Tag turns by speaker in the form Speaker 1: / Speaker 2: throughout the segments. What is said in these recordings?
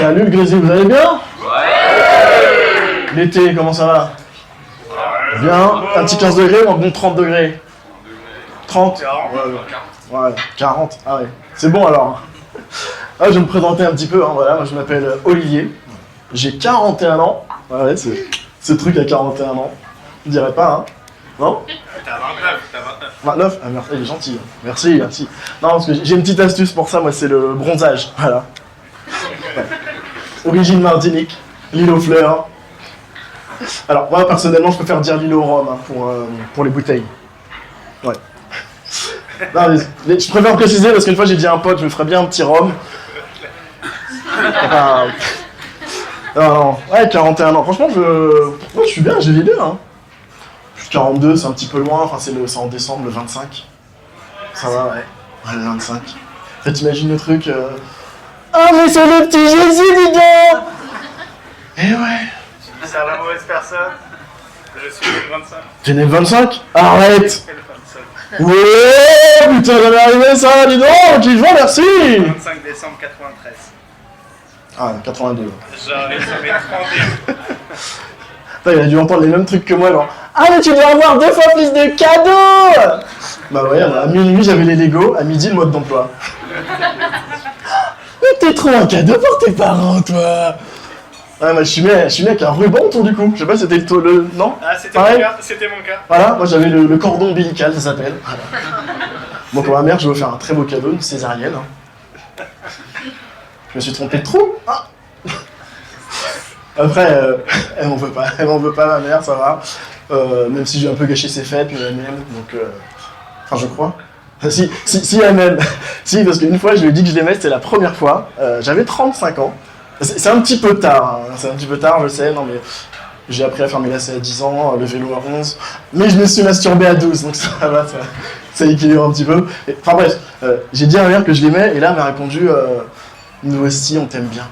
Speaker 1: Salut le Grésil, vous allez bien? L'été, comment ça va? Bien, un petit 15 degrés ou un bon 30 degrés? 30? Ouais, 40, ah ouais. C'est bon alors. Ah, je vais me présenter un petit peu, hein, voilà, moi je m'appelle Olivier. J'ai 41 ans. Ouais, c'est ce truc à 41 ans. Je dirais pas, hein? Non?
Speaker 2: T'as 29, t'as 29.
Speaker 1: 29? Ah, merci, il est gentil. Merci, merci. Non, parce que j'ai une petite astuce pour ça, moi, c'est le bronzage. Voilà. Ouais. Origine Martinique, l'île aux fleurs. Alors, moi, personnellement, je préfère dire l'île au rhum hein, pour les bouteilles. Ouais. Non, mais je préfère préciser parce qu'une fois, j'ai dit à un pote, je me ferais bien un petit rhum. Enfin. Non, ouais, 41 ans. Franchement, je suis bien, je vis bien. Hein. 42, c'est un petit peu loin, enfin c'est en décembre, le 25. Ça va, ouais. Ouais, le 25. En fait, t'imagines le truc... Ah, mais c'est le petit Jésus, dis donc. Eh ouais.
Speaker 2: Tu dis ça à la mauvaise personne. Je suis né le 25.
Speaker 1: T'es né le 25? Arrête.
Speaker 2: Je suis le 25.
Speaker 1: Ouais, putain, j'avais arrivé ça, dis donc, qui joue, merci.
Speaker 2: 25 décembre 93.
Speaker 1: Ah, 82.
Speaker 2: J'aurais sauvé 31.
Speaker 1: Putain, il a dû entendre les mêmes trucs que moi, genre. Ah, mais tu dois avoir 2 fois plus de cadeaux. Bah ouais, à minuit j'avais les Lego, à midi le mode d'emploi. Mais t'es trop un cadeau pour tes parents, toi. Ouais, moi je suis né avec un ruban autour du cou. Je sais pas, c'était le... Non?
Speaker 2: Ah, c'était
Speaker 1: pareil.
Speaker 2: mon cas, c'était mon cas.
Speaker 1: Voilà, moi j'avais le cordon ombilical, ça s'appelle. Voilà. Bon, pour ma mère, je vais faire un très beau cadeau, une césarienne. Hein. Je me suis trompé de trou. Ah. Après, elle m'en veut pas, ma mère, ça va. Même si j'ai un peu gâché ses fêtes, mais elle m'aime, donc... Enfin, je crois. Si, elle m'aime. Si, parce qu'une fois, je lui ai dit que je l'aimais, c'était la première fois. J'avais 35 ans. C'est un petit peu tard, hein. C'est un petit peu tard, je sais, non mais... J'ai appris à faire mes lacets à 10 ans, le vélo à 11, mais je me suis masturbé à 12, donc ça va, ça équilibre un petit peu. Enfin bref, j'ai dit à ma mère que je l'aimais, et là, elle m'a répondu « Nous aussi, on t'aime bien. »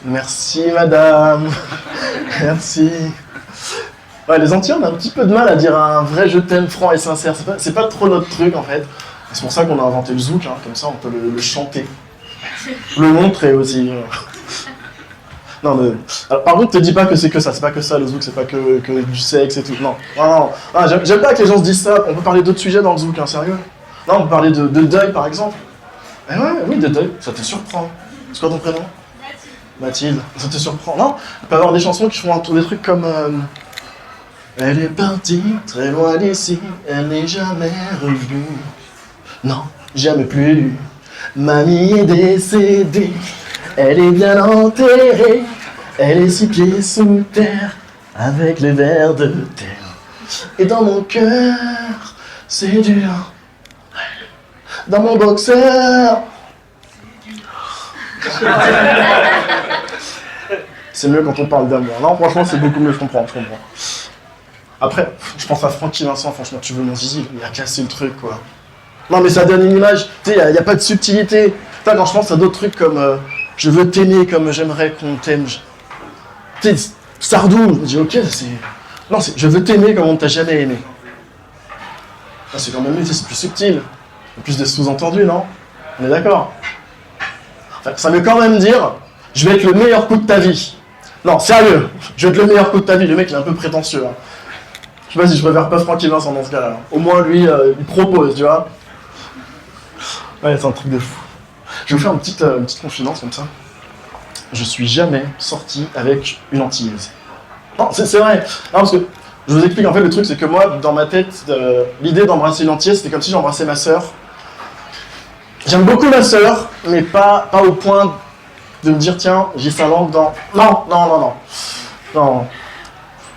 Speaker 1: Merci, madame. Merci. Ouais, les Antillais, on a un petit peu de mal à dire un vrai je t'aime franc et sincère. C'est pas trop notre truc, en fait. C'est pour ça qu'on a inventé le zouk, hein, comme ça on peut le chanter. Le montrer aussi. Non, mais... Alors, par contre, te dis pas que c'est que ça. C'est pas que ça, le zouk. C'est pas que du sexe et tout. Non. Non. J'aime pas que les gens se disent ça. On peut parler d'autres sujets dans le zouk, hein, sérieux. Non, on peut parler de deuil, par exemple. Eh ouais, oui, de deuil. Ça te surprend. C'est quoi ton prénom? Mathilde. Ça te surprend? Non, il peut y avoir des chansons qui font des trucs comme... Elle est partie très loin d'ici, elle n'est jamais revenue. Non, jamais plus. Mamie est décédée, elle est bien enterrée. Elle est 6 pieds sous terre, avec les vers de terre. Et dans mon cœur, c'est dur. Dans mon boxeur. C'est mieux quand on parle d'amour. Non, franchement, c'est beaucoup mieux, je comprends. Après, je pense à Francky Vincent, franchement, tu veux mon zizi, il a cassé le truc, quoi. Non, mais ça donne une image, tu sais, il n'y a pas de subtilité. Putain, quand je pense à d'autres trucs comme je veux t'aimer comme j'aimerais qu'on t'aime. Tu sais, Sardou, je me dis, ok, c'est... Non, c'est je veux t'aimer comme on ne t'a jamais aimé. Ah, c'est quand même mieux, c'est plus subtil. Il y a plus de sous-entendus, non? On est d'accord? Enfin, ça veut quand même dire, je vais être le meilleur coup de ta vie. Non, sérieux, je vais être le meilleur coup de ta vie. Le mec, il est un peu prétentieux, hein. Je sais pas si je préfère pas Francky Vincent dans ce cas-là. Au moins, lui, il propose, tu vois. Ouais, c'est un truc de fou. Je vais vous faire une petite confidence comme ça. Je suis jamais sorti avec une Antillaise. Non, c'est vrai. Non, parce que, je vous explique, en fait, le truc, c'est que moi, dans ma tête, l'idée d'embrasser une Antillaise, c'était comme si j'embrassais ma sœur. J'aime beaucoup ma sœur, mais pas au point de me dire, tiens, j'ai sa langue dans... Non.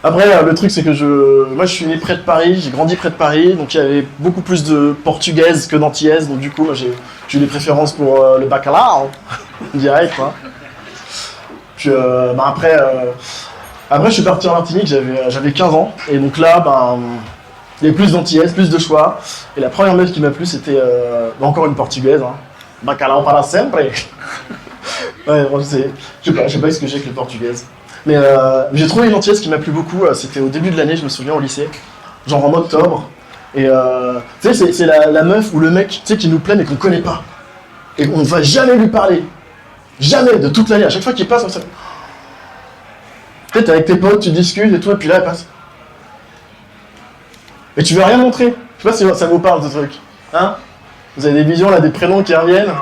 Speaker 1: Après, le truc, c'est que moi, je suis né près de Paris, j'ai grandi près de Paris, donc il y avait beaucoup plus de portugaises que d'antillaises, donc du coup, moi, j'ai eu des préférences pour le bacalao, direct, quoi. Puis, après, je suis parti en Martinique, j'avais 15 ans, et donc là, il y avait plus d'antillaises, plus de choix, et la première meuf qui m'a plu, c'était encore une portugaise, hein. Bacalao para sempre. Ouais, bon, je sais pas ce que j'ai avec les portugaises. Mais j'ai trouvé une antillaise qui m'a plu beaucoup, c'était au début de l'année, je me souviens, au lycée, genre en octobre. Et tu sais, c'est la meuf ou le mec, tu sais, qui nous plaît mais qu'on connaît pas. Et on ne va jamais lui parler. Jamais, de toute l'année. À chaque fois qu'il passe, on sait. Peut-être avec tes potes, tu discutes et tout, et puis là, elle passe. Et tu veux rien montrer. Je sais pas si ça vous parle, ce truc. Hein? Vous avez des visions, là, des prénoms qui reviennent?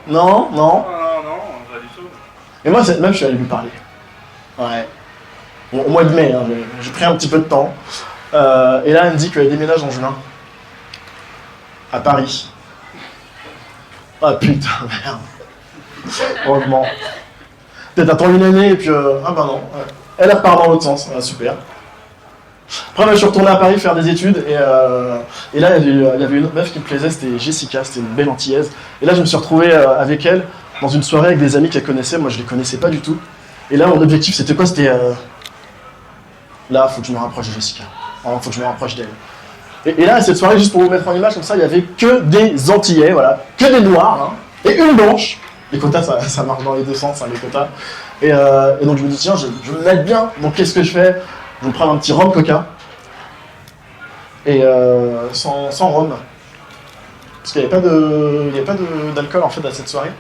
Speaker 1: Non? Non?
Speaker 2: Non, pas du tout.
Speaker 1: Et moi, cette meuf, je suis allé lui parler. Ouais. Bon, au mois de mai, hein, j'ai pris un petit peu de temps. Et là, elle me dit qu'elle déménage en juin. À Paris. Ah putain, merde. Heureusement. Peut-être attends une année et puis... ah bah non. Ouais. Elle repart dans l'autre sens. Ah, super. Après, moi, je suis retourné à Paris faire des études. Et là, il y avait une autre meuf qui me plaisait. C'était Jessica. C'était une belle antillaise. Et là, je me suis retrouvé avec elle dans une soirée avec des amis qu'elle connaissait. Moi, je les connaissais pas du tout. Et là, mon objectif, c'était quoi? C'était... Là, faut que je me rapproche de Jessica. Faut que je me rapproche d'elle. Et là, cette soirée, juste pour vous mettre en image, comme ça, il y avait que des Antillais, voilà, que des Noirs, hein, et une blanche. Les quotas, ça marche dans les deux sens, hein, les quotas. Et donc je me dis, tiens, je veux me mettre bien, donc qu'est-ce que je fais? Je vais me prendre un petit rhum coca, et sans rhum. Parce qu'il n'y avait pas d'alcool, en fait, à cette soirée.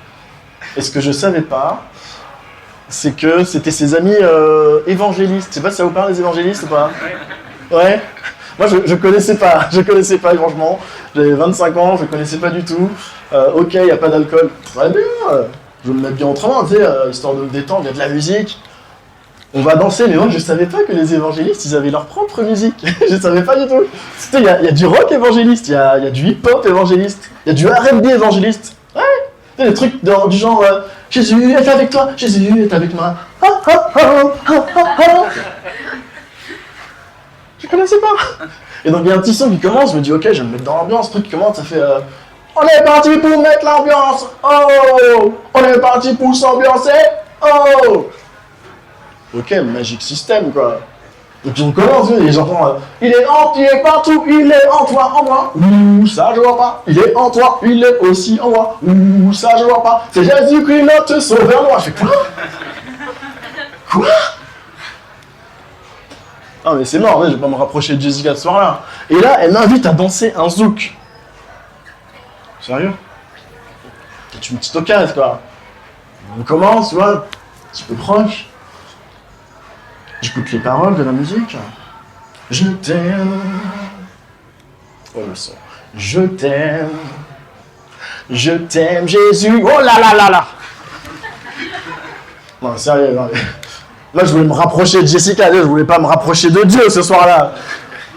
Speaker 1: Et ce que je savais pas, c'est que c'était ses amis évangélistes. Je sais pas si ça vous parle, les évangélistes ou pas? Ouais. Moi, je connaissais pas, franchement. J'avais 25 ans, je connaissais pas du tout. Ok, il n'y a pas d'alcool. Très bien, je vais me mettre bien autrement, tu sais, histoire de me détendre, il y a de la musique. On va danser, mais moi, je savais pas que les évangélistes, ils avaient leur propre musique. Je savais pas du tout. Tu sais, il y a du rock évangéliste, il y a du hip-hop évangéliste, il y a du R&B évangéliste. Ouais, tu sais, des trucs du genre Jésus est avec toi, Jésus est avec moi. Je connaissais pas. Et donc il y a un petit son qui commence, je me dis ok, je vais me mettre dans l'ambiance, le truc qui commence, ça fait on est parti pour mettre l'ambiance, oh, on est parti pour s'ambiancer, oh. Ok, Magic System quoi. Et puis on commence, et j'entends il est partout, il est en toi, en moi, ouh, ça je vois pas. Il est en toi, il est aussi en moi, ouh, ça je vois pas. C'est Jésus-Christ notre sauveur, moi. Je fais quoi? Quoi? Ah mais c'est mort, je vais pas me rapprocher de Jessica ce soir-là. Et là, elle m'invite à danser un zouk. Sérieux? C'est une petite occasion, quoi. On commence, tu vois, un petit peu proche. J'écoute les paroles de la musique. Je t'aime. Oh le son. Je t'aime. Je t'aime, Jésus. Oh là là là là. Non, sérieux, non. Là, je voulais me rapprocher de Jessica, je voulais pas me rapprocher de Dieu ce soir-là.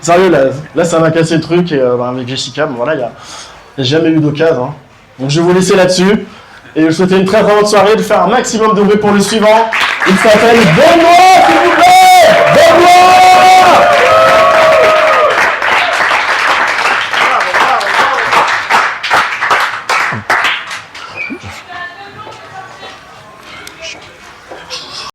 Speaker 1: Sérieux, là ça m'a cassé le truc, et avec Jessica, bon, voilà, il n'y a jamais eu d'occasion. Hein. Donc je vais vous laisser là-dessus, et je vous souhaite une très bonne soirée, de faire un maximum de bruit pour le suivant. Il s'appelle Benoît.